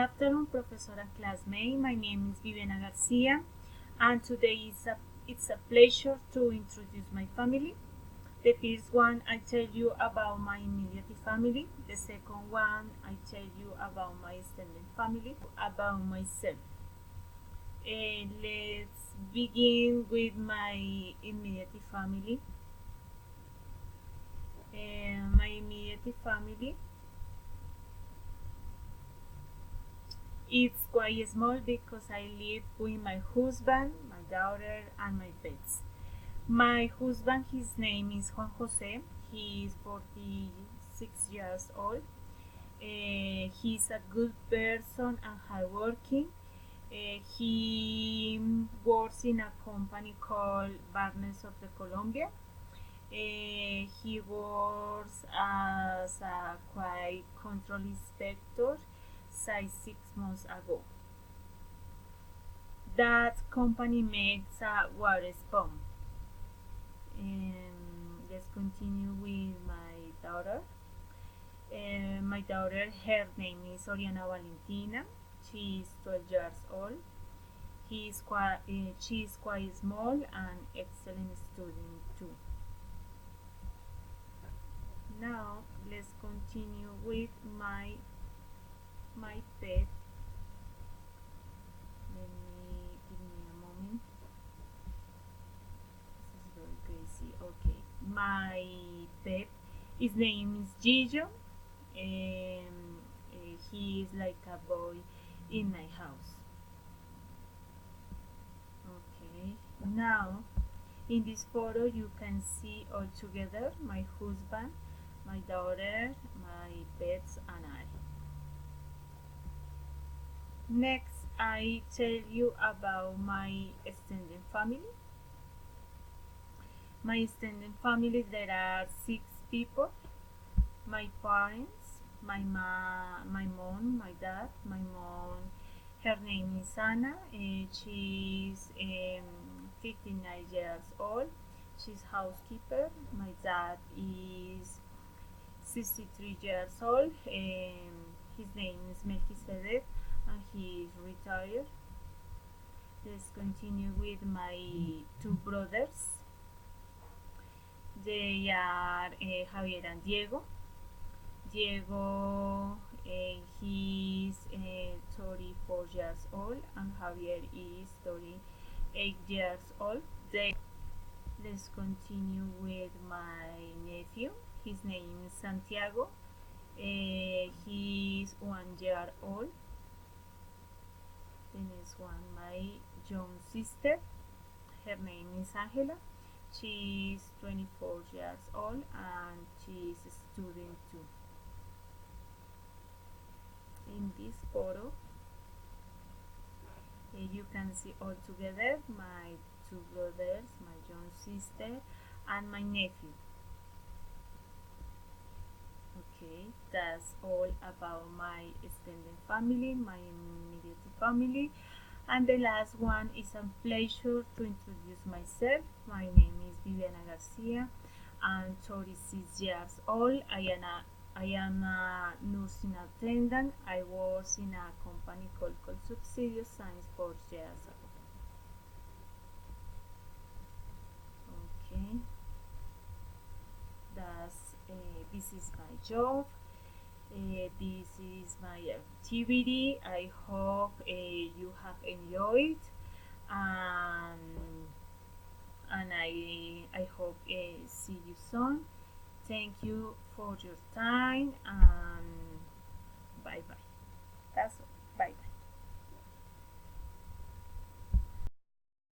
afternoon, Professor and classmate. My name is Viviana Garcia, and today it's a pleasure to introduce my family. The first one, I tell you about my immediate family. The second one, I tell you about my extended family, about myself. Let's begin with my immediate family. My immediate family, it's quite small because I live with my husband, my daughter, and my pets. My husband, his name is Juan Jose. He is 46 years old. He's a good person and hardworking. He works in a company called Barnes of the Colombia. He works as a quality control inspector since 6 months ago. That company makes a water pump. Let's continue with my daughter. My daughter, her name is Oriana Valentina. She is 12 years old. She is quite small and excellent student too. Now let's continue with my pet. Give me a moment. This is very crazy. Okay, my pet, his name is Gillo. He is like a boy in my house. Okay, now in this photo you can see all together my husband, my daughter, my pets, and I. Next, I tell you about my extended family. My extended family, there are 6 people. My parents, my mom, my dad. My mom, her name is Anna. She's 59 years old. She's housekeeper. My dad is 63 years old. His name is Melchizedek, and he is retired. Let's continue with my 2 brothers. They are Javier and Diego. Diego, he is 34 years old, and Javier is 38 years old. Let's continue with my nephew. His name is Santiago. He is 1 year old. The next one, my young sister. Her name is Angela. She is 24 years old and she is a student too. In this photo, you can see all together my 2 brothers, my young sister, and my nephew. Okay, that's all about my extended family, my immediate family. And the last one is a pleasure to introduce myself. My name is Viviana Garcia. I'm 36 years old. I am a nursing attendant. I work in a company called Subsidios since 4 years ago. Okay, this is my job. This is my activity. I hope you have enjoyed, and I hope see you soon. Thank you for your time, and bye bye.